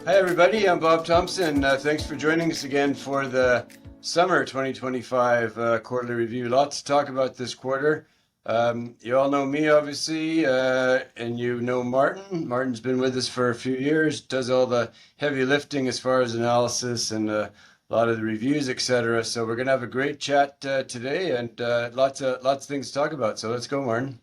Hi, everybody. I'm Bob Thompson. Thanks for joining us again for the summer 2025 quarterly review. Lots to talk about this quarter. You all know me, obviously, and you know Martin. Martin's been with us for a few years, does all the heavy lifting as far as analysis and a lot of the reviews, etc. So we're going to have a great chat today and lots of things to talk about. So let's go, Martin.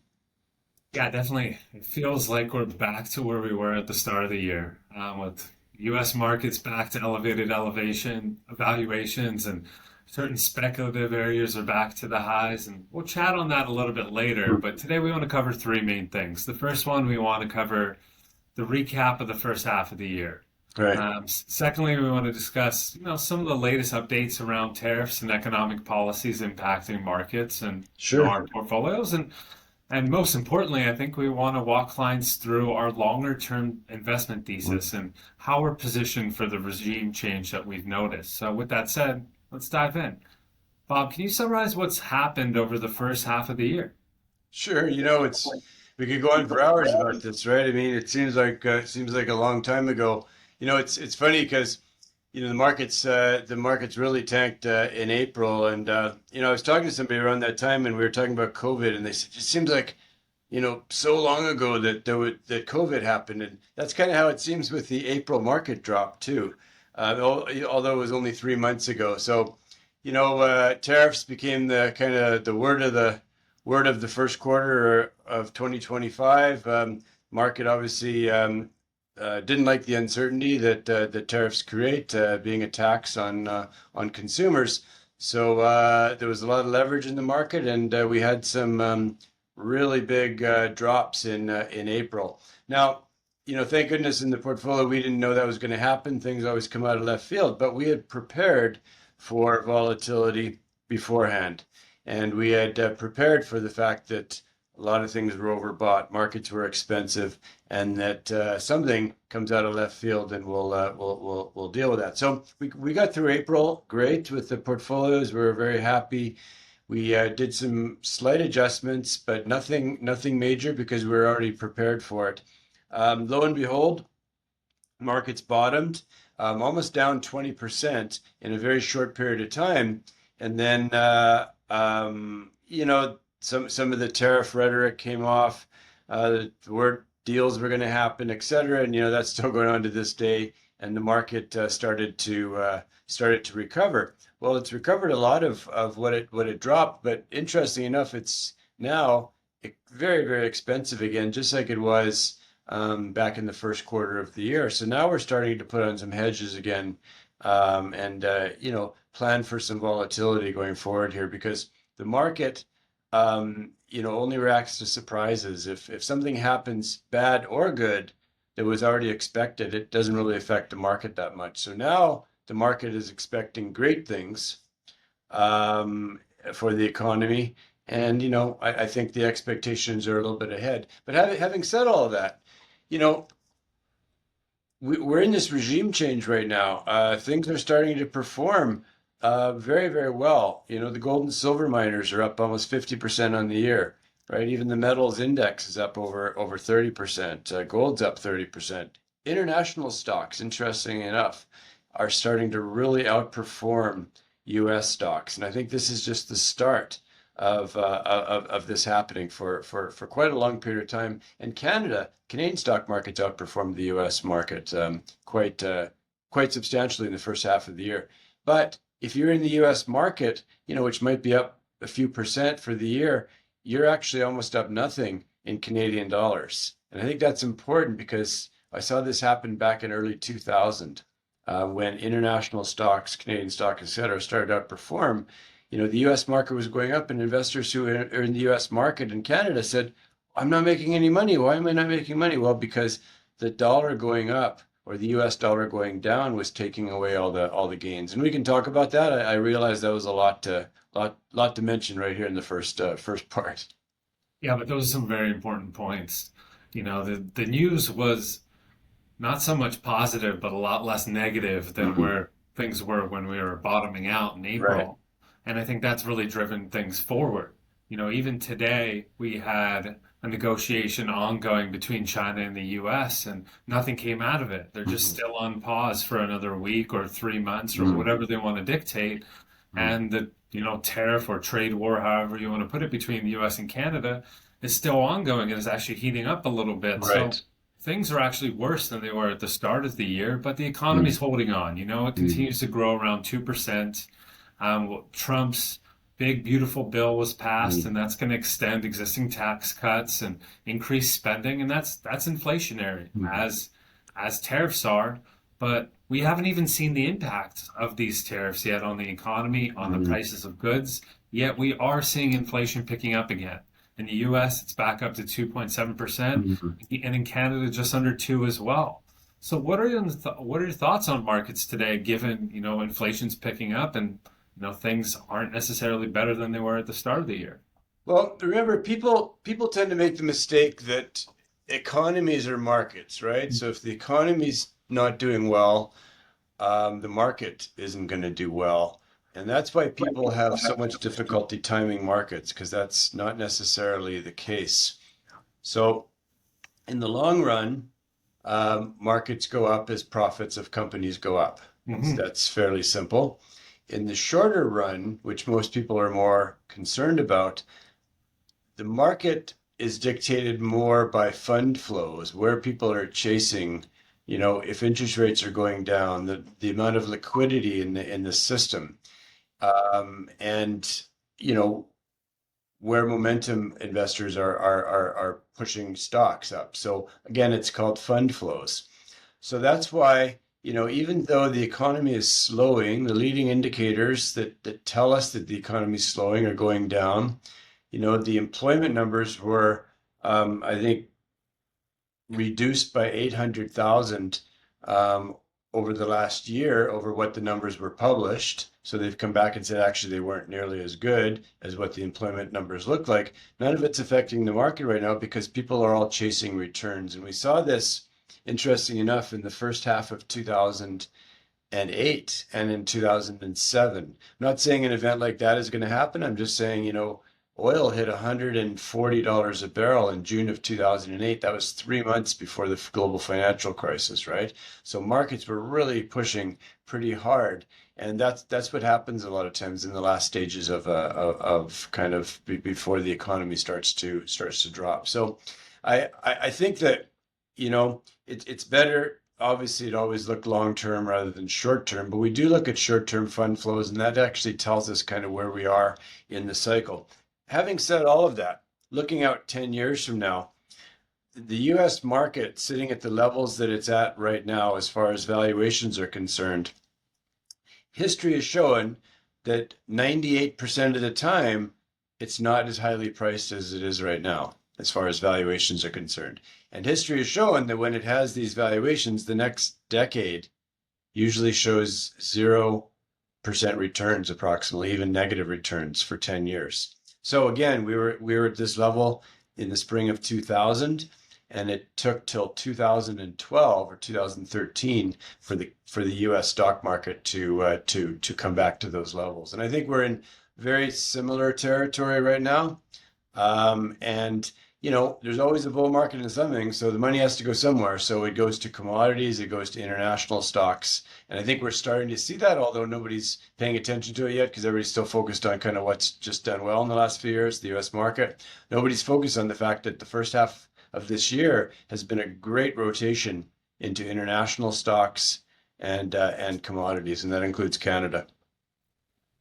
Yeah, definitely. It feels like we're back to where we were at the start of the year, with U.S. markets back to elevated elevation valuations, and certain speculative areas are back to the highs. And we'll chat on that a little bit later. But today we want to cover three main things. The first one, we want to cover the recap of the first half of the year. Right. Secondly, we want to discuss, some of the latest updates around tariffs and economic policies impacting markets and Sure. our portfolios. And most importantly, I think we want to walk clients through our longer term investment thesis and how we're positioned for the regime change that we've noticed. So, with that said, let's dive in. Bob, can you summarize what's happened over the first half of the year? Sure. It's we could go on for hours about this, right? I mean, it seems like a long time ago. It's funny because the markets really tanked in April, and I was talking to somebody around that time, and we were talking about COVID, and they said it seems like so long ago that that COVID happened, and that's kind of how it seems with the April market drop too, although it was only 3 months ago. So tariffs became the kind of the word of the first quarter of 2025. Market obviously didn't like the uncertainty that the tariffs create, being a tax on consumers. So there was a lot of leverage in the market, and we had some really big drops in April. Now, thank goodness in the portfolio we didn't know that was going to happen. Things always come out of left field, but we had prepared for volatility beforehand, and we had prepared for the fact that a lot of things were overbought, markets were expensive, and that something comes out of left field, and we'll deal with that. So we got through April great with the portfolios. We were very happy. We did some slight adjustments, but nothing major because we were already prepared for it. Lo and behold, markets bottomed, almost down 20% in a very short period of time, and then some of the tariff rhetoric came off. The word deals were going to happen, et cetera, and that's still going on to this day. And the market started to recover. Well, it's recovered a lot of what it dropped, but interestingly enough, it's now very, very expensive again, just like it was back in the first quarter of the year. So now we're starting to put on some hedges again, and plan for some volatility going forward here, because the market only reacts to surprises. If something happens bad or good that was already expected, it doesn't really affect the market that much. So now the market is expecting great things for the economy, and I think the expectations are a little bit ahead. But having said all of that, you know, we're in this regime change right now. Things are starting to perform very, very well. The gold and silver miners are up almost 50% on the year, right? Even the metals index is up over 30%. Gold's up 30%. International stocks, interestingly enough, are starting to really outperform U.S. stocks, and I think this is just the start of this happening for quite a long period of time. And Canadian stock markets outperformed the U.S. market quite substantially in the first half of the year. But if you're in the U.S. market, which might be up a few percent for the year, you're actually almost up nothing in Canadian dollars. And I think that's important because I saw this happen back in early 2000, when international stocks, Canadian stock, et cetera, started to outperform. The U.S. market was going up, and investors who are in the U.S. market in Canada said, I'm not making any money. Why am I not making money? Well, because the dollar going up or the U.S. dollar going down was taking away all the gains. And we can talk about that. I realized that was a lot to mention right here in the first part. Yeah, but those are some very important points. The news was not so much positive, but a lot less negative than Hmm. where things were when we were bottoming out in Right. April. And I think that's really driven things forward. even today we had a negotiation ongoing between China and the US, and nothing came out of it. They're just Mhm. still on pause for another week or 3 months or Mhm. whatever they want to dictate. Mhm. And the, tariff or trade war, however you want to put it, between the US and Canada is still ongoing and is actually heating up a little bit. So Right. things are actually worse than they were at the start of the year, but the Mhm. economy's holding on. It Mhm. continues to grow around 2%. Trump's big, beautiful bill was passed, Mhm. and that's going to extend existing tax cuts and increase spending, and that's inflationary, Mhm. as tariffs are. But we haven't even seen the impact of these tariffs yet on the economy, on the Mhm. prices of goods. Yet we are seeing inflation picking up again. In the US, it's back up to 2.7%, Mhm. and in Canada, just under 2 as well. So what are your thoughts on markets today, given, inflation's picking up and, things aren't necessarily better than they were at the start of the year? Well, remember, people tend to make the mistake that economies are markets, right? So if the economy's not doing well, the market isn't going to do well. And that's why people have so much difficulty timing markets, because that's not necessarily the case. So in the long run, markets go up as profits of companies go up. Hmm. That's fairly simple. In the shorter run, which most people are more concerned about, the market is dictated more by fund flows, where people are chasing, if interest rates are going down, the amount of liquidity in the system, and you know where momentum investors are pushing stocks up. So again, it's called fund flows. So that's why, even though the economy is slowing, the leading indicators that tell us that the economy is slowing are going down. The employment numbers were, I think, reduced by 800,000 over the last year over what the numbers were published. So they've come back and said actually they weren't nearly as good as what the employment numbers look like. None of it's affecting the market right now because people are all chasing returns. And we saw this, interesting enough, in the first half of 2008 and in 2007. I'm not saying an event like that is going to happen. I'm just saying, oil hit $140 a barrel in June of 2008. That was 3 months before the global financial crisis, right? So markets were really pushing pretty hard. And that's what happens a lot of times in the last stages of kind of before the economy starts to drop. So I think that it's better. Obviously, it always looked long term rather than short term, but we do look at short term fund flows, and that actually tells us kind of where we are in the cycle. Having said all of that, looking out 10 years from now, the US market sitting at the levels that it's at right now, as far as valuations are concerned, history has shown that 98% of the time, it's not as highly priced as it is right now, as far as valuations are concerned. And history has shown that when it has these valuations, the next decade usually shows 0% returns approximately, even negative returns for 10 years. So again, we were at this level in the spring of 2000, and it took till 2012 or 2013 for the U.S. stock market to come back to those levels. And I think we're in very similar territory right now. And there's always a bull market in something, so the money has to go somewhere. So it goes to commodities, it goes to international stocks. And I think we're starting to see that, although nobody's paying attention to it yet because everybody's still focused on kind of what's just done well in the last few years, the US market. Nobody's focused on the fact that the first half of this year has been a great rotation into international stocks and commodities, and that includes Canada.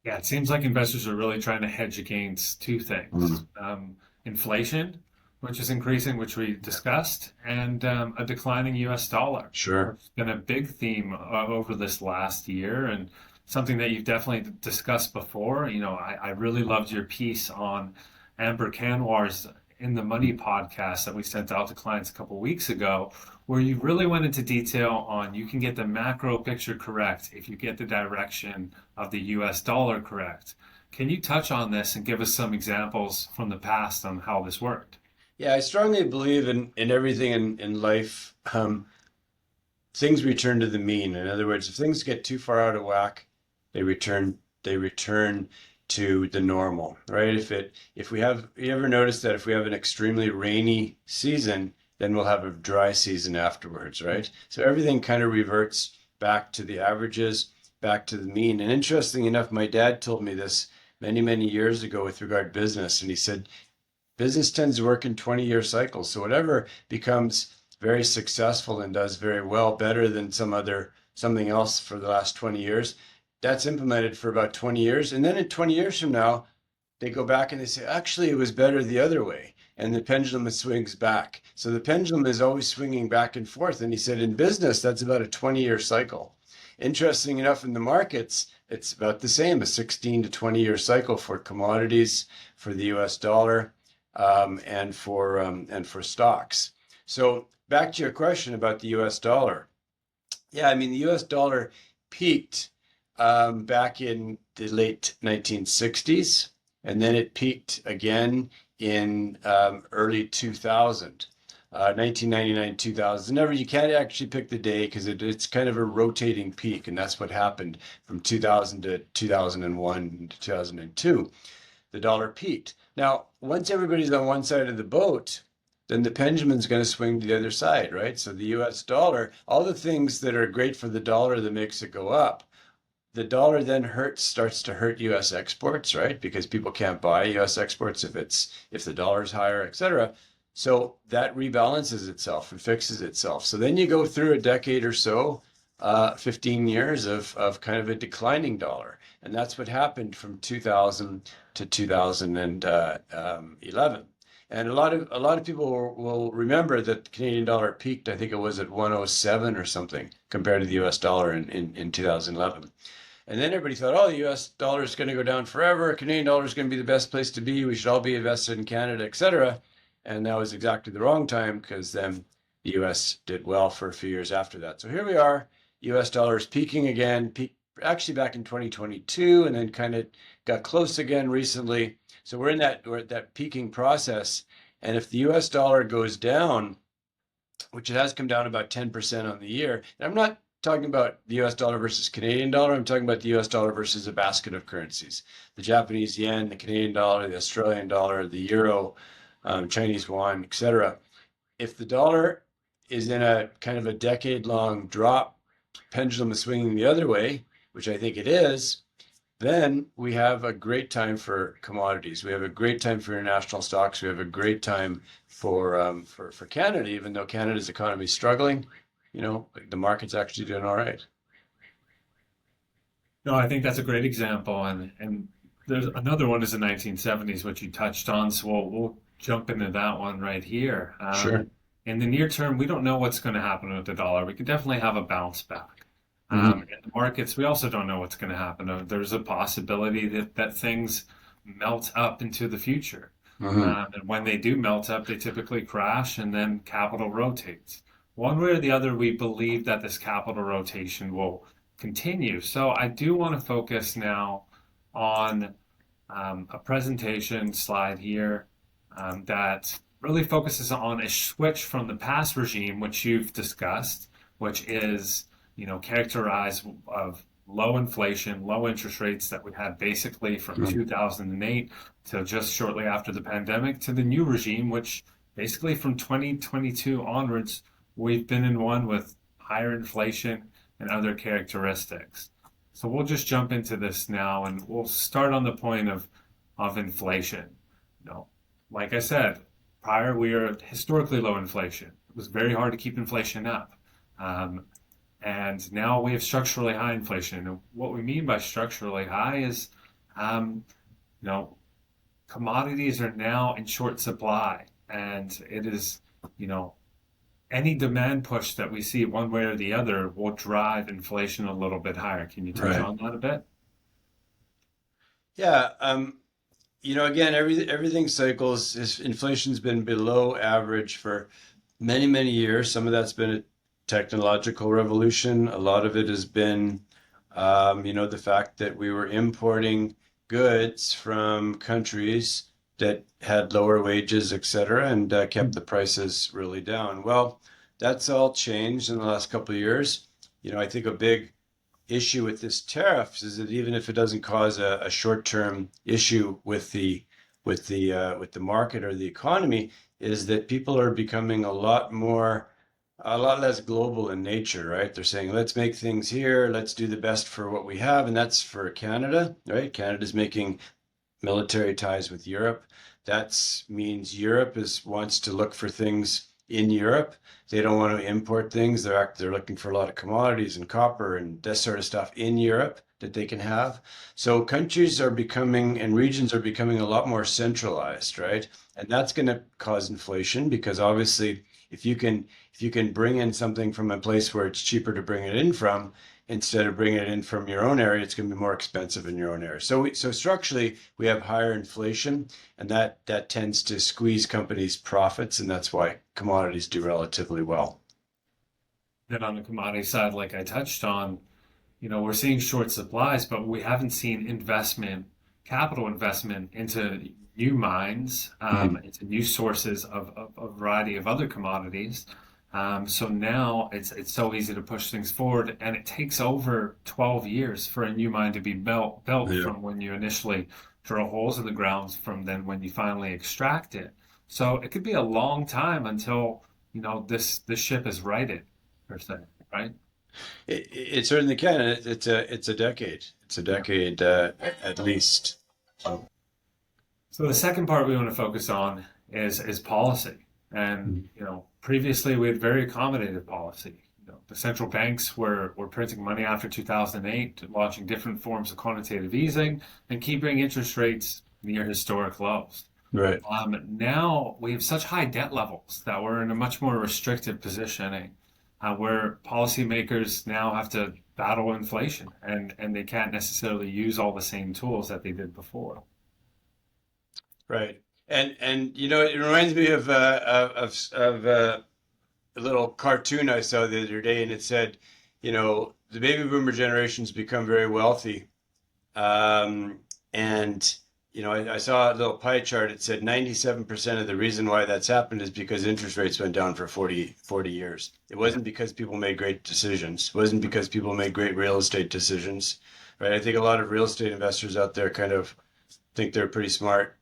Yeah, it seems like investors are really trying to hedge against two things. Mm. Inflation, which is increasing, which we discussed, and a declining US dollar. Sure. It's been a big theme over this last year and something that you've definitely discussed before. I really loved your piece on Amber Canwar's In the Money podcast that we sent out to clients a couple weeks ago, where you really went into detail on you can get the macro picture correct if you get the direction of the US dollar correct. Can you touch on this and give us some examples from the past on how this worked? Yeah, I strongly believe in everything in life. Things return to the mean. In other words, if things get too far out of whack, they return to the normal, right? If we have, you ever notice that if we have an extremely rainy season, then we'll have a dry season afterwards, right? So everything kind of reverts back to the averages, back to the mean. And interesting enough, my dad told me this many, many years ago with regard to business. And he said, business tends to work in 20-year cycles. So whatever becomes very successful and does very well, better than something else for the last 20 years, that's implemented for about 20 years. And then in 20 years from now, they go back and they say, actually, it was better the other way. And the pendulum swings back. So the pendulum is always swinging back and forth. And he said, in business, that's about a 20-year cycle. Interesting enough, in the markets, it's about the same, a 16 to 20-year cycle for commodities, for the US dollar, and for stocks. So back to your question about the US dollar. Yeah, I mean, the US dollar peaked back in the late 1960s, and then it peaked again in early 2000, 1999, 2000. Never, you can't actually pick the day because it's kind of a rotating peak, and that's what happened from 2000 to 2001 to 2002. The dollar peaked. Now, once everybody's on one side of the boat, then the pendulum's going to swing to the other side, right? So the US dollar, all the things that are great for the dollar that makes it go up, the dollar then starts to hurt US exports, right? Because people can't buy US exports if the dollar's higher, et cetera. So that rebalances itself and fixes itself. So then you go through a decade or so, 15 years of kind of a declining dollar. And that's what happened from 2000 to 2011. And a lot of people will remember that the Canadian dollar peaked, I think it was at 107 or something, compared to the US dollar in 2011. And then everybody thought, oh, the US dollar is going to go down forever. Canadian dollar is going to be the best place to be. We should all be invested in Canada, et cetera. And that was exactly the wrong time, because then the US did well for a few years after that. So here we are, US dollar is peaking again, peaked actually back in 2022, and then kind of got close again recently. So we're at that peaking process. And if the US dollar goes down, which it has come down about 10% on the year, and I'm not talking about the US dollar versus Canadian dollar, I'm talking about the US dollar versus a basket of currencies. The Japanese yen, the Canadian dollar, the Australian dollar, the euro, Chinese yuan, etc. If the dollar is in a kind of a decade-long drop, pendulum is swinging the other way, which I think it is, then we have a great time for commodities. We have a great time for international stocks. We have a great time for Canada, even though Canada's economy is struggling. The market's actually doing all right. No, I think that's a great example, and there's another one is the 1970s, which you touched on. So we'll jump into that one right here. Sure. In the near term, we don't know what's going to happen with the dollar. We could definitely have a bounce back. Mm-hmm. In the markets, we also don't know what's going to happen. There's a possibility that things melt up into the future. Mm-hmm. And when they do melt up, they typically crash and then capital rotates. One way or the other, we believe that this capital rotation will continue. So I do want to focus now on a presentation slide here that really focuses on a switch from the past regime, which you've discussed, which is characterized of low inflation, low interest rates that we had basically from 2008 to just shortly after the pandemic, to the new regime, which basically from 2022 onwards, we've been in one with higher inflation and other characteristics. So we'll just jump into this now, and we'll start on the point of inflation. Like I said, prior we were at historically low inflation. It was very hard to keep inflation up. And now we have structurally high inflation. And what we mean by structurally high is, commodities are now in short supply, and it is, any demand push that we see one way or the other will drive inflation a little bit higher. Can you touch Right. on that a bit? Yeah. Again, everything cycles. Inflation's been below average for many, many years. Some of that's been a technological revolution. A lot of it has been, the fact that we were importing goods from countries that had lower wages, et cetera, and kept the prices really down. Well, that's all changed in the last couple of years. I think a big issue with this tariffs is that even if it doesn't cause a short-term issue with the market or the economy, is that people are becoming a lot less global in nature, right? They're saying, let's make things here, let's do the best for what we have, and that's for Canada, right? Canada's making military ties with Europe. That means Europe wants to look for things in Europe. They don't want to import things. They're looking for a lot of commodities and copper and this sort of stuff in Europe that they can have. So countries are becoming and regions are becoming a lot more centralized, right? And that's going to cause inflation because obviously if you can bring in something from a place where it's cheaper to bring it in from, instead of bringing it in from your own area, it's going to be more expensive in your own area. So structurally, we have higher inflation, and that tends to squeeze companies' profits, and that's why commodities do relatively well. Then on the commodity side, like I touched on, we're seeing short supplies, but we haven't seen capital investment into new mines, Mhm. into new sources of a variety of other commodities. So now it's so easy to push things forward, and it takes over 12 years for a new mine to be built Yeah. from when you initially drill holes in the ground from then when you finally extract it. So it could be a long time until, this ship is righted, per se, right? It certainly can. It's a decade. It's a Yeah. decade at least. So, So the second part we want to focus on is policy. And Mhm. previously we had very accommodative policy. The central banks were printing money after 2008, launching different forms of quantitative easing and keeping interest rates near historic lows. Right. Now we have such high debt levels that we're in a much more restrictive positioning, where policymakers now have to battle inflation and they can't necessarily use all the same tools that they did before. Right. And it reminds me of a little cartoon I saw the other day, and it said, the baby boomer generation's become very wealthy. Um, and, I saw a little pie chart. It said 97% of the reason why that's happened is because interest rates went down for 40 years. It Yeah. wasn't because people made great decisions. It wasn't because people made great real estate decisions, right? I think a lot of real estate investors out there kind of think they're pretty smart,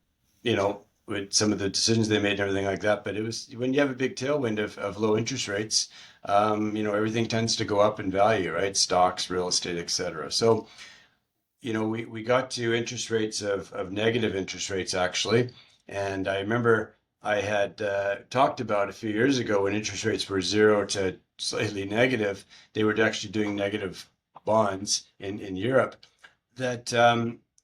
with some of the decisions they made and everything like that. But it was when you have a big tailwind of low interest rates, everything tends to go up in value, right? Stocks, real estate, et cetera. So, we got to interest rates of negative interest rates actually. And I remember I had talked about a few years ago when interest rates were zero to slightly negative, they were actually doing negative bonds in Europe that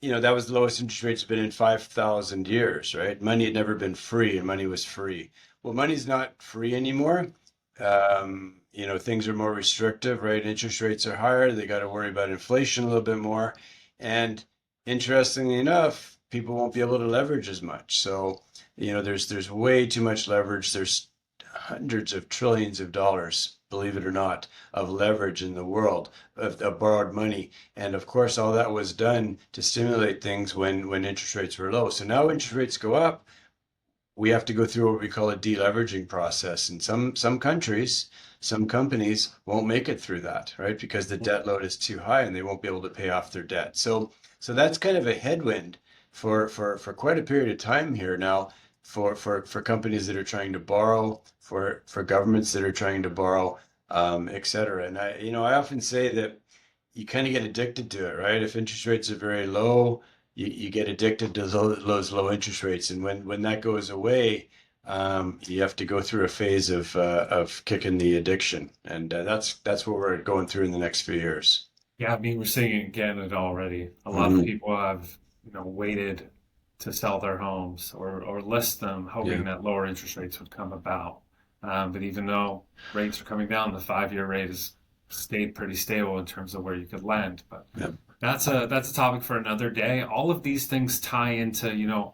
that was the lowest interest rates been in 5,000 years, right? Money had never been free, and money was free. Well, money's not free anymore. Things are more restrictive, right? Interest rates are higher. They got to worry about inflation a little bit more. And interestingly enough, people won't be able to leverage as much. So, there's way too much leverage. There's hundreds of trillions of dollars, believe it or not, of leverage in the world of borrowed money. And of course, all that was done to stimulate things when interest rates were low. So now interest rates go up, we have to go through what we call a deleveraging process. And some countries, some companies won't make it through that, right? Because the debt load is too high and they won't be able to pay off their debt. So that's kind of a headwind for quite a period of time here now for companies that are trying to borrow, for governments that are trying to borrow, et cetera. And I often say that you kind of get addicted to it, right? If interest rates are very low, you get addicted to those low interest rates, and when that goes away, you have to go through a phase of kicking the addiction, and that's what we're going through in the next few years. Yeah, I mean, we're seeing it in Canada already. A lot of Hmm. people have, waited to sell their homes or list them, Yeah. hoping that lower interest rates would come about. But even though rates are coming down, the 5-year rate has stayed pretty stable in terms of where you could lend. But Yeah. that's a topic for another day. All of these things tie into,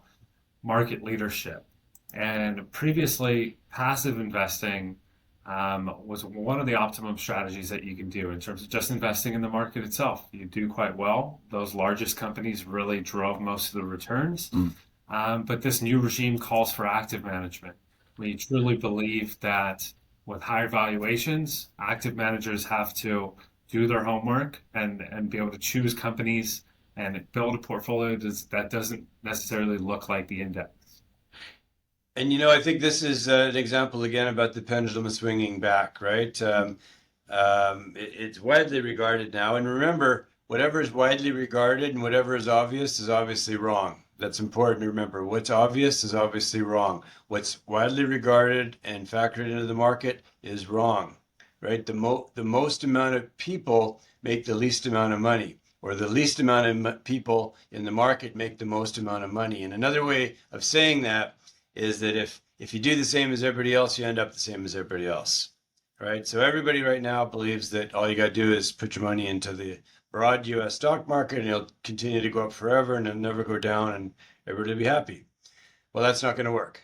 market leadership. And previously, passive investing was one of the optimum strategies that you can do in terms of just investing in the market itself. You do quite well. Those largest companies really drove most of the returns. Mm. But this new regime calls for active management. We truly believe that with higher valuations, active managers have to do their homework and be able to choose companies and build a portfolio that doesn't necessarily look like the index. And I think this is an example again about the pendulum swinging back, right? It's widely regarded now. And remember, whatever is widely regarded and whatever is obviously wrong. That's important to remember. What's obvious is obviously wrong. What's widely regarded and factored into the market is wrong, right? The most amount of people make the least amount of money, or the least amount of people in the market make the most amount of money. And another way of saying that is that if you do the same as everybody else, you end up the same as everybody else, right? So everybody right now believes that all you got to do is put your money into the broad U.S. stock market and it'll continue to go up forever and it'll never go down and everybody will be happy. Well, that's not going to work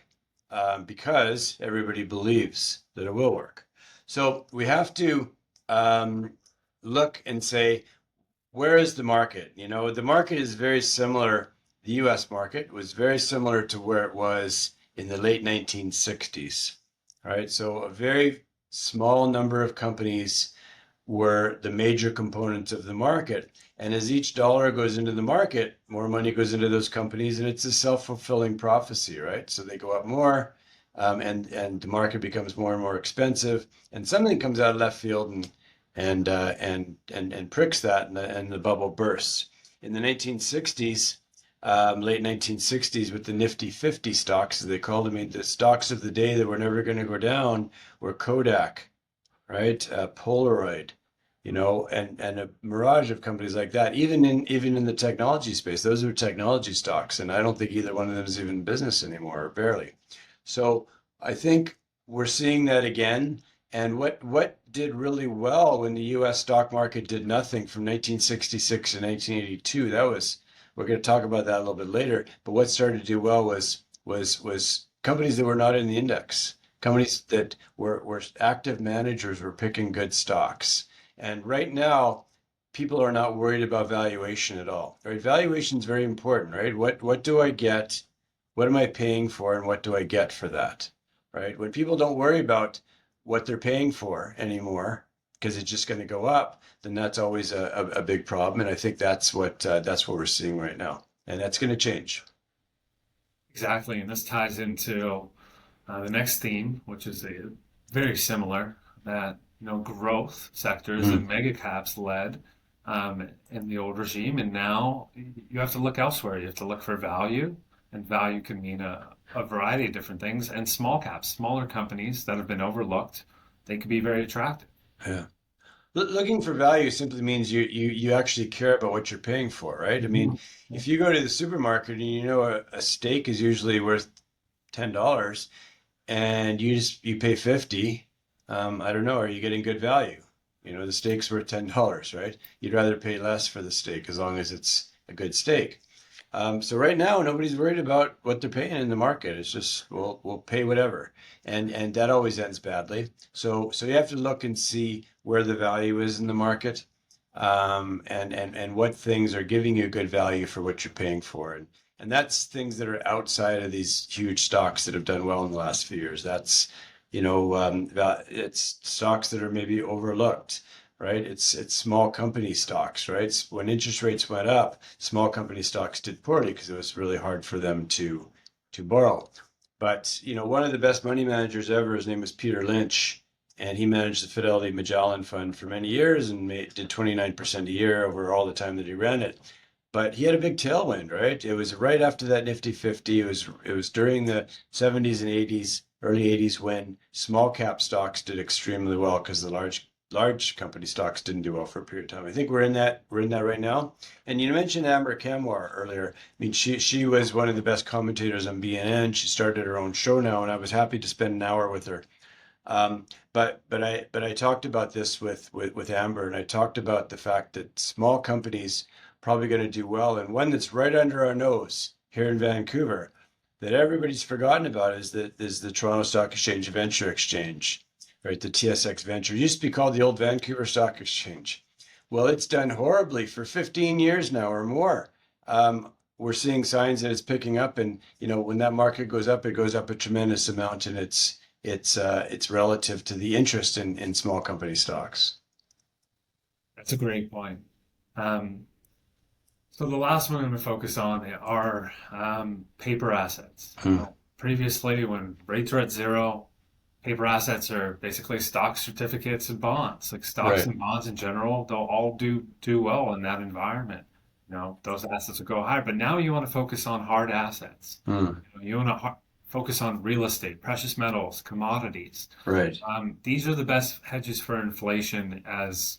because everybody believes that it will work. So we have to look and say, where is the market? The market is very similar. The U.S. market was very similar to where it was in the late 1960s. All right, so a very small number of companies were the major components of the market. And as each dollar goes into the market, more money goes into those companies, and it's a self-fulfilling prophecy, right? So they go up more, and the market becomes more and more expensive, and something comes out of left field and pricks that, and the bubble bursts. In the 1960s, late 1960s, with the Nifty 50 stocks, as they called them, the stocks of the day that were never going to go down were Kodak, right? Polaroid, and a mirage of companies like that. Even in the technology space, those are technology stocks, and I don't think either one of them is even in business anymore, or barely. So I think we're seeing that again. And what did really well when the U.S. stock market did nothing from 1966 to 1982? We're going to talk about that a little bit later. But what started to do well was companies that were not in the index, companies that were active managers were picking good stocks. And right now, people are not worried about valuation at all. Right? Valuation is very important, right? What do I get? What am I paying for, and what do I get for that? Right? When people don't worry about what they're paying for anymore, because it's just going to go up, then that's always a big problem. And I think that's what we're seeing right now, and that's going to change. Exactly, and this ties into the next theme, which is very similar, that growth sectors Mm. and mega caps led in the old regime, and now you have to look elsewhere. You have to look for value, and value can mean a variety of different things. And small caps, smaller companies that have been overlooked, they can be very attractive. Yeah. Looking for value simply means you actually care about what you're paying for, right? I mean, Mhm. if you go to the supermarket and a steak is usually worth $10 and you pay 50, I don't know, are you getting good value? The steak's worth $10, right? You'd rather pay less for the steak as long as it's a good steak. So right now, nobody's worried about what they're paying in the market. It's just we'll pay whatever, and that always ends badly. So you have to look and see where the value is in the market, and what things are giving you good value for what you're paying for, and that's things that are outside of these huge stocks that have done well in the last few years. That's it's stocks that are maybe overlooked, right? It's small company stocks, right? When interest rates went up, small company stocks did poorly because it was really hard for them to borrow. But one of the best money managers ever, his name was Peter Lynch, and he managed the Fidelity Magellan Fund for many years and did 29% a year over all the time that he ran it. But he had a big tailwind, right? It was right after that Nifty 50. It was during the 70s and 80s, early 80s, when small cap stocks did extremely well because the large company stocks didn't do well for a period of time. I think we're in that right now. And you mentioned Amber Kamwar earlier. I mean, she was one of the best commentators on BNN. She started her own show now, and I was happy to spend an hour with her. But I talked about this with Amber, and I talked about the fact that small companies probably going to do well, and one that's right under our nose here in Vancouver that everybody's forgotten about is the Toronto Stock Exchange Venture Exchange, right? The TSX Venture. It used to be called the old Vancouver Stock Exchange. Well, it's done horribly for 15 years now or more. We're seeing signs that it's picking up, and when that market goes up, it goes up a tremendous amount, and it's relative to the interest in small company stocks. That's a great point. Um, so the last one I'm going to focus on are paper assets. Hmm. Previously, when rates are at zero, paper assets are basically stock certificates and bonds. Like stocks Right. and bonds in general, they'll all do well in that environment. Those assets will go higher. But now you want to focus on hard assets. Hmm. You want to focus on real estate, precious metals, commodities. Right. These are the best hedges for inflation as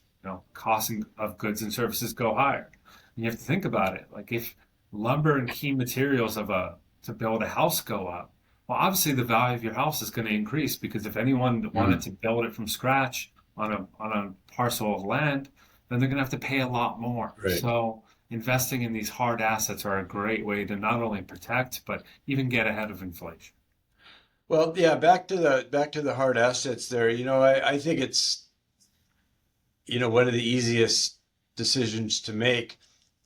costs of goods and services go higher. And you have to think about it. Like if lumber and key materials to build a house go up, well, obviously the value of your house is going to increase because if anyone wanted Hmm. to build it from scratch on a parcel of land, then they're going to have to pay a lot more. Right. So investing in these hard assets are a great way to not only protect but even get ahead of inflation. Well, yeah, back to the hard assets there. I think it's, one of the easiest decisions to make.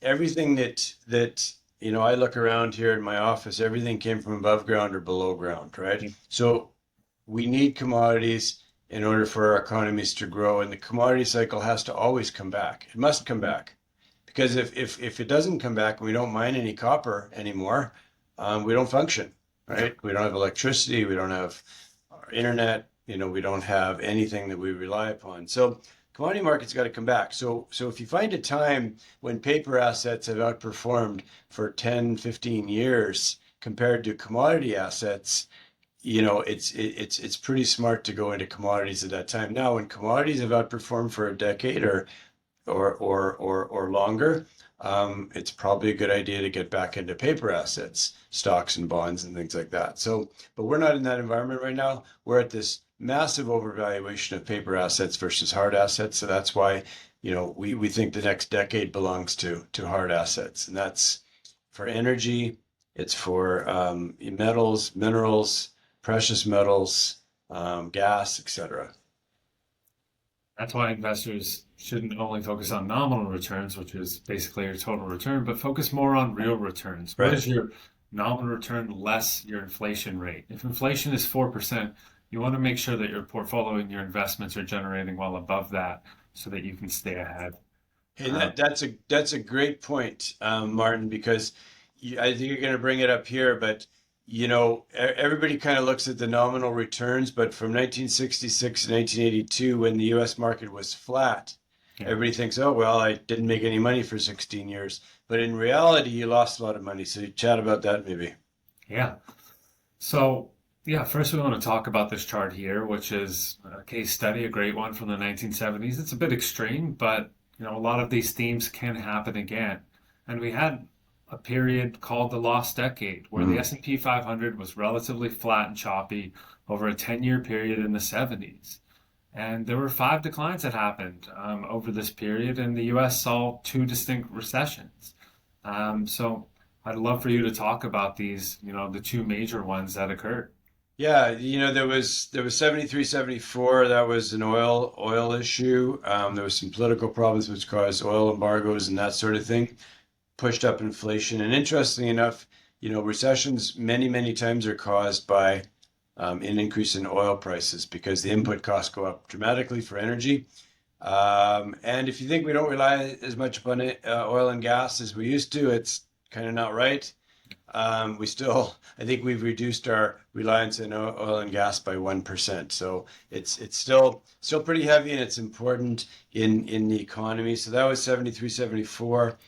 Everything I look around here in my office, everything came from above ground or below ground, right? So we need commodities in order for our economies to grow, and the commodity cycle has to always come back. It must come back. Because if it doesn't come back and we don't mine any copper anymore, we don't function, right? We don't have electricity, we don't have our internet, we don't have anything that we rely upon. So commodity markets got to come back. So if you find a time when paper assets have outperformed for 10, 15 years compared to commodity assets, it's pretty smart to go into commodities at that time. Now, when commodities have outperformed for a decade or longer, it's probably a good idea to get back into paper assets, stocks and bonds and things like that. So, but we're not in that environment right now. We're at this massive overvaluation of paper assets versus hard assets. So that's why, we think the next decade belongs to hard assets, and that's for energy. It's for metals, minerals, precious metals, gas, etc. That's why investors shouldn't only focus on nominal returns, which is basically your total return, but focus more on real returns. What Right. is your nominal return less your inflation rate? If inflation is 4%, you want to make sure that your portfolio and your investments are generating well above that so that you can stay ahead. Hey, Uh, that's a great point, Martin, because I think you're going to bring it up here, but everybody kind of looks at the nominal returns, but from 1966 to 1982, when the U.S. market was flat, yeah. everybody thinks, oh, well, I didn't make any money for 16 years. But in reality, you lost a lot of money. So you chat about that maybe. Yeah. So, yeah, first we want to talk about this chart here, which is a case study, a great one from the 1970s. It's a bit extreme, but a lot of these themes can happen again. And we had a period called the lost decade, where the Mm. S&P 500 was relatively flat and choppy over a 10-year period in the 70s. And there were five declines that happened over this period, and the U.S. saw two distinct recessions. So I'd love for you to talk about these, the two major ones that occurred. Yeah, there was 73, 74. That was an oil issue. There was some political problems which caused oil embargoes and that sort of thing, pushed up inflation. And interestingly enough, recessions many, many times are caused by an increase in oil prices because the input costs go up dramatically for energy. And if you think we don't rely as much upon oil and gas as we used to, it's kind of not right. I think we've reduced our reliance on oil and gas by 1%. So it's still pretty heavy and it's important in the economy. So that was 73, 74.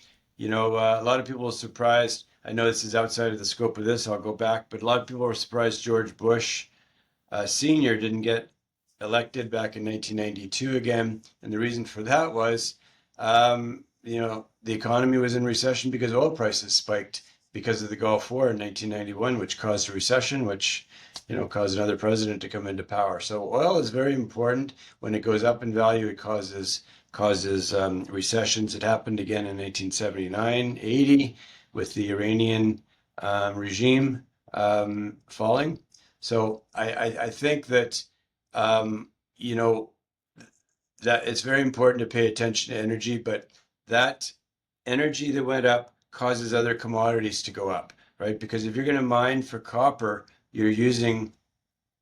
A lot of people were surprised. I know this is outside of the scope of this. I'll go back, but a lot of people were surprised George Bush Sr. didn't get elected back in 1992 again. And the reason for that was, the economy was in recession because oil prices spiked because of the Gulf War in 1991, which caused a recession, which, caused another president to come into power. So oil is very important. When it goes up in value, it causes recessions. It happened again in 1979, 80 with the Iranian regime falling. So I think that, you know, that it's very important to pay attention to energy, but that energy that went up causes other commodities to go up, right? Because if you're going to mine for copper, you're using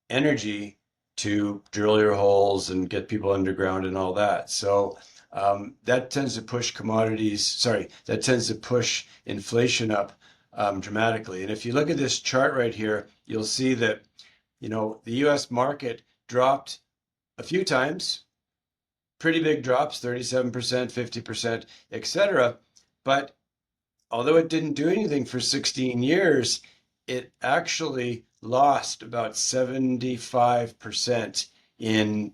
energy to drill your holes and get people underground and all that. So that tends to push that tends to push inflation up dramatically. And if you look at this chart right here, you'll see that, the US market dropped a few times, pretty big drops, 37%, 50%, etc. But although it didn't do anything for 16 years, it actually lost about 75% in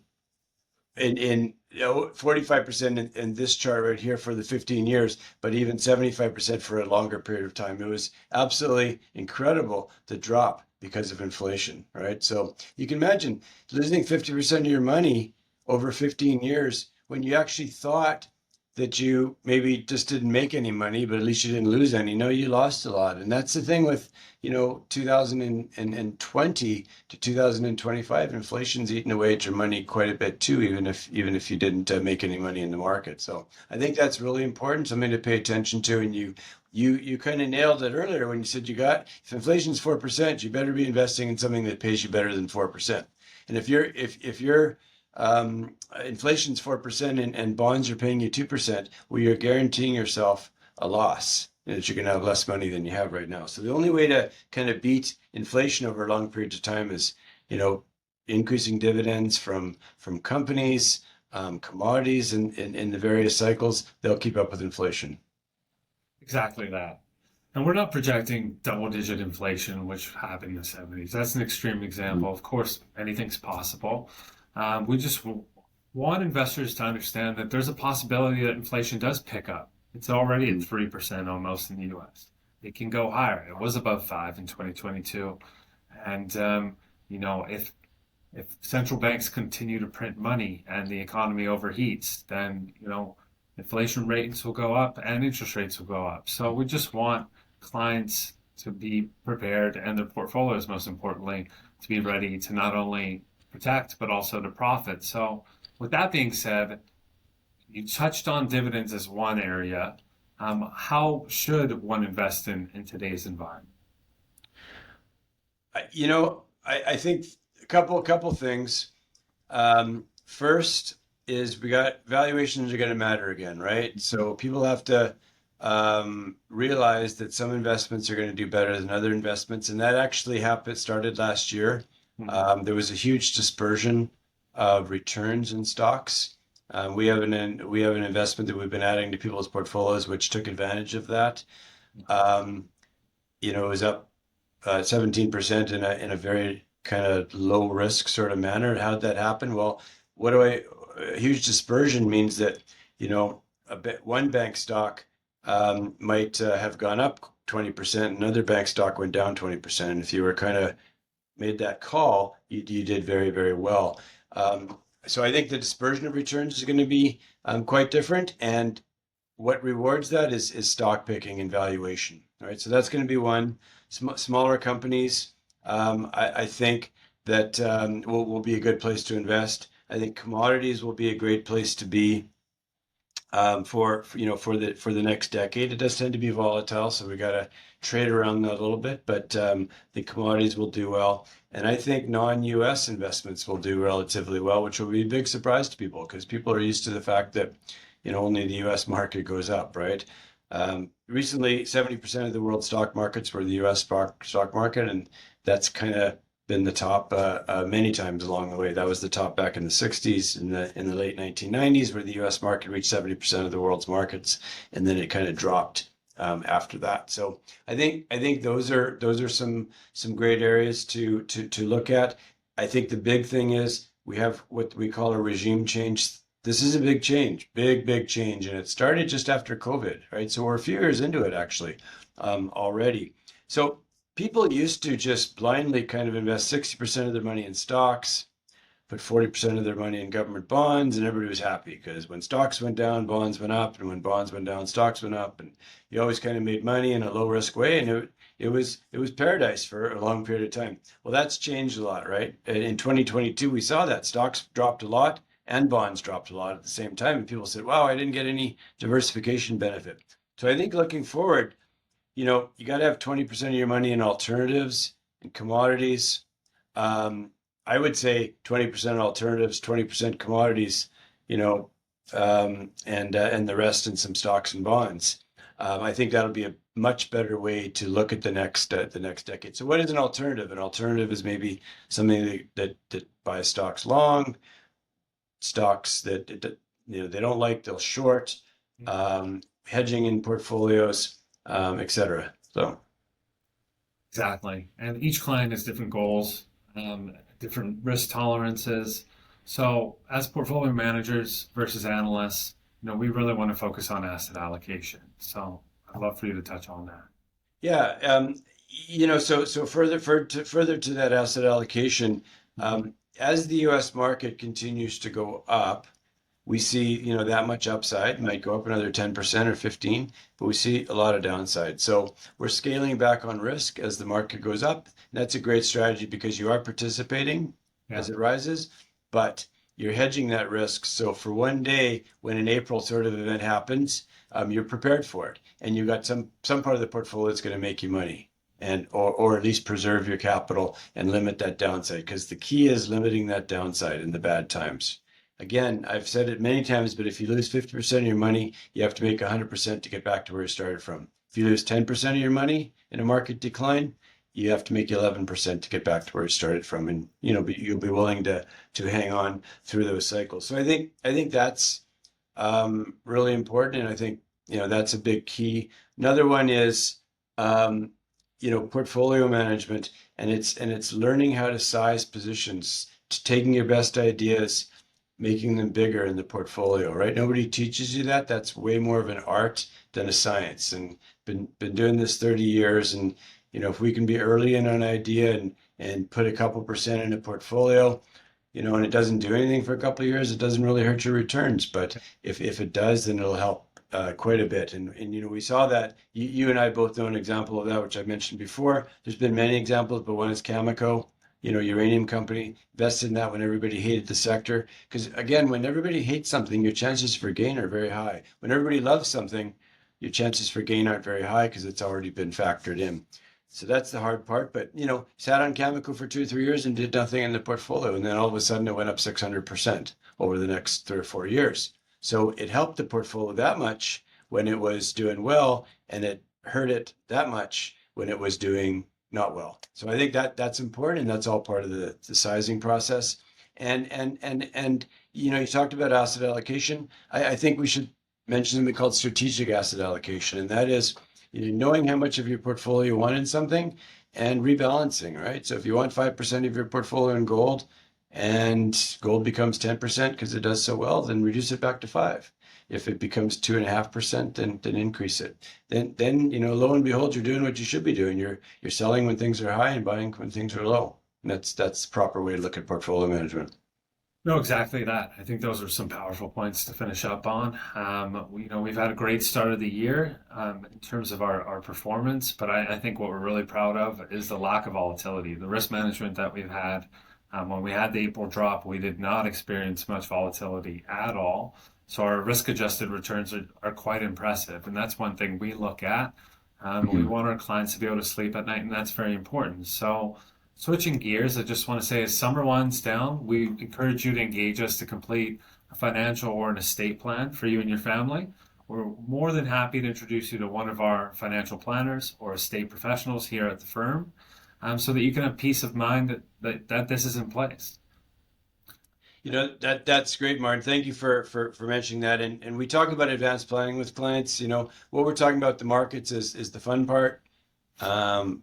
45% in this chart right here for the 15 years, but even 75% for a longer period of time. It was absolutely incredible, the drop because of inflation, right? So you can imagine losing 50% of your money over 15 years when you actually thought that you maybe just didn't make any money, but at least you didn't lose any. No, you lost a lot. And that's the thing with, 2020 to 2025, inflation's eaten away at your money quite a bit too, even if you didn't make any money in the market. So I think that's really important, something to pay attention to. And you kind of nailed it earlier when you said if inflation's 4%, you better be investing in something that pays you better than 4%. And if inflation's 4% and bonds are paying you 2%, well, you're guaranteeing yourself a loss, and that you're going to have less money than you have right now. So the only way to kind of beat inflation over long periods of time is, increasing dividends from companies, commodities, and in the various cycles. They'll keep up with inflation. Exactly that. And we're not projecting double-digit inflation, which happened in the 70s. That's an extreme example. Of course, anything's possible. We just want investors to understand that there's a possibility that inflation does pick up. It's already at 3% almost in the US. It can go higher. It was above 5 in 2022. And, if central banks continue to print money and the economy overheats, then, inflation rates will go up and interest rates will go up. So we just want clients to be prepared, and their portfolios, most importantly, to be ready to not only protect, but also to profit. So with that being said, you touched on dividends as one area. How should one invest in today's environment? I think a couple things. First is we got valuations are going to matter again, right? So people have to realize that some investments are going to do better than other investments, and that actually started last year. There was a huge dispersion of returns in stocks. We have an investment that we've been adding to people's portfolios, which took advantage of that. It was up 17% in a very kind of low risk sort of manner. How'd that happen? Well, a huge dispersion means that, one bank stock might have gone up 20%, another bank stock went down 20%. And if you were kind of made that call, you did very, very well. So I think the dispersion of returns is going to be quite different. And what rewards that is stock picking and valuation, right? So that's going to be one. Smaller companies, I think that will be a good place to invest. I think commodities will be a great place to be for the next decade. It does tend to be volatile, so we got to trade around that a little bit. But the commodities will do well, and I think non-U.S. investments will do relatively well, which will be a big surprise to people because people are used to the fact that only the U.S. market goes up, right? Recently, 70% of the world stock markets were the U.S. stock market, and that's kind of been the top many times along the way. That was the top back in the 60s, in the late 1990s, where the U.S. market reached 70% of the world's markets, and then it kind of dropped after that. So I think those are some great areas to look at. I think the big thing is we have what we call a regime change. This is a big change, big change, and it started just after COVID, right? So we're a few years into it actually already. So people used to just blindly kind of invest 60% of their money in stocks, put 40% of their money in government bonds, and everybody was happy because when stocks went down, bonds went up, and when bonds went down, stocks went up, and you always kind of made money in a low risk way, and it was paradise for a long period of time. Well, that's changed a lot, right? In 2022, we saw that stocks dropped a lot and bonds dropped a lot at the same time, and people said, "Wow, I didn't get any diversification benefit." So I think looking forward, you got to have 20% of your money in alternatives and commodities. I would say 20% alternatives, 20% commodities, and the rest in some stocks and bonds. I think that'll be a much better way to look at the next decade. So, what is an alternative? An alternative is maybe something that buys stocks long, stocks that they don't like, they'll short, hedging in portfolios, etc. So, Exactly. And each client has different goals, different risk tolerances. So, as portfolio managers versus analysts, we really want to focus on asset allocation. So, I'd love for you to touch on that. yeah, so further to that asset allocation, as the U.S. market continues to go up, we see, that much upside. It might go up another 10% or 15, but we see a lot of downside. So we're scaling back on risk as the market goes up. And that's a great strategy because you are participating Yeah. as it rises, but you're hedging that risk. So for one day when an April sort of event happens, you're prepared for it, and you've got some part of the portfolio that's going to make you money. And or at least preserve your capital and limit that downside, because the key is limiting that downside in the bad times. Again, I've said it many times, but if you lose 50% of your money, you have to make 100% to get back to where you started from. If you lose 10% of your money in a market decline, you have to make 11% to get back to where you started from. And, you'll be willing to hang on through those cycles. So I think that's really important. And I think, that's a big key. Another one is, portfolio management, and it's learning how to size positions, to taking your best ideas, making them bigger in the portfolio, right? Nobody teaches you that. That's way more of an art than a science. And been doing this 30 years. And, if we can be early in an idea and put a couple percent in a portfolio, and it doesn't do anything for a couple of years, it doesn't really hurt your returns. But if it does, then it'll help quite a bit. And we saw that. You and I both know an example of that, which I mentioned before. There's been many examples, but one is Cameco, uranium company, invested in that when everybody hated the sector. Because again, when everybody hates something, your chances for gain are very high. When everybody loves something, your chances for gain aren't very high because it's already been factored in. So that's the hard part. But, sat on Cameco for 2 or 3 years and did nothing in the portfolio. And then all of a sudden it went up 600% over the next 3 or 4 years. So it helped the portfolio that much when it was doing well, and it hurt it that much when it was doing not well. So I think that's important, and that's all part of the sizing process. And you talked about asset allocation. I think we should mention something called strategic asset allocation, and that is, knowing how much of your portfolio you want in something and rebalancing, right? So if you want 5% of your portfolio in gold, and gold becomes 10% because it does so well, then reduce it back to 5. If it becomes 2.5%, then increase it. Then lo and behold, you're doing what you should be doing. You're selling when things are high and buying when things are low. And that's the proper way to look at portfolio management. No, exactly that. I think those are some powerful points to finish up on. We've had a great start of the year in terms of our performance, but I think what we're really proud of is the lack of volatility, the risk management that we've had. When we had the April drop, we did not experience much volatility at all. So our risk-adjusted returns are quite impressive, and that's one thing we look at. We Mhm. want our clients to be able to sleep at night, and that's very important. So switching gears, I just want to say as summer winds down, we encourage you to engage us to complete a financial or an estate plan for you and your family. We're more than happy to introduce you to one of our financial planners or estate professionals here at the firm, so that you can have peace of mind that this is in place. That's great, Martin. Thank you for mentioning that. And we talk about advanced planning with clients. What we're talking about, the markets, is the fun part. Um,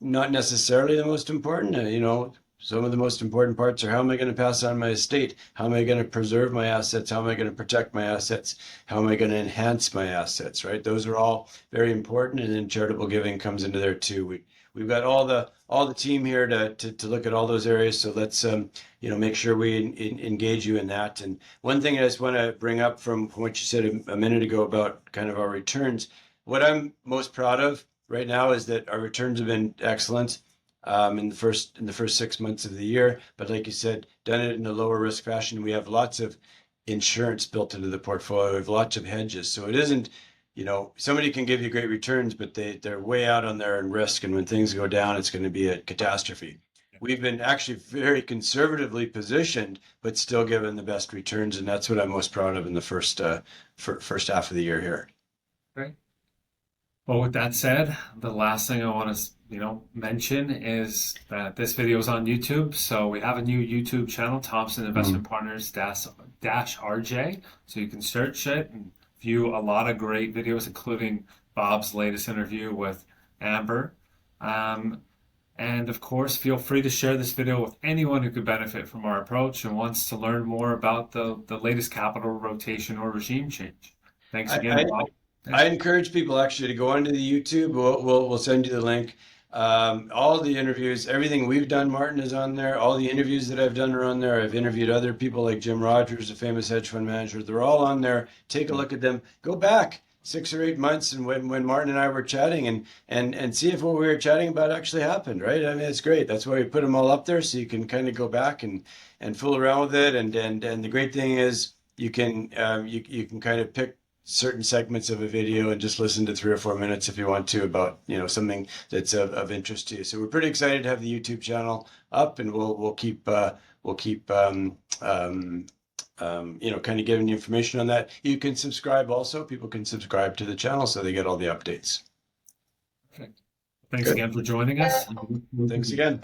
Not necessarily the most important. Some of the most important parts are, how am I going to pass on my estate? How am I going to preserve my assets? How am I going to protect my assets? How am I going to enhance my assets? Right? Those are all very important. And then charitable giving comes into there too. We've got all the team here to look at all those areas. So let's make sure we engage you in that. And one thing I just want to bring up from what you said a minute ago about kind of our returns. What I'm most proud of right now is that our returns have been excellent in the first 6 months of the year. But like you said, done it in a lower risk fashion. We have lots of insurance built into the portfolio. We have lots of hedges. So it isn't, somebody can give you great returns, but they're way out on their own risk. And when things go down, it's going to be a catastrophe. we've been actually very conservatively positioned, but still given the best returns, and that's what I'm most proud of in the first half of the year here. Great. Well, with that said, the last thing I want to, mention is that this video is on YouTube. So we have a new YouTube channel, Thompson Investment Partners dash RJ. So you can search it and view a lot of great videos, including Bob's latest interview with Amber. And of course, feel free to share this video with anyone who could benefit from our approach and wants to learn more about the latest capital rotation or regime change. Thanks I, again, I, Bob. I encourage people actually to go onto the YouTube. We'll send you the link. All the interviews, everything we've done, Martin, is on there. All the interviews that I've done are on there. I've interviewed other people like Jim Rogers, a famous hedge fund manager. They're all on there. Take a look at them. Go back 6 or 8 months and when Martin and I were chatting and see if what we were chatting about actually happened, right? I mean, it's great. That's why we put them all up there so you can kind of go back and fool around with it. And the great thing is you can you can kind of pick certain segments of a video and just listen to 3 or 4 minutes if you want to about something that's of interest to you. So we're pretty excited to have the YouTube channel up, and we'll keep kind of giving you information on that. You can subscribe also. People can subscribe to the channel so they get all the updates. Perfect. Thanks Good. again for joining us. Thanks again.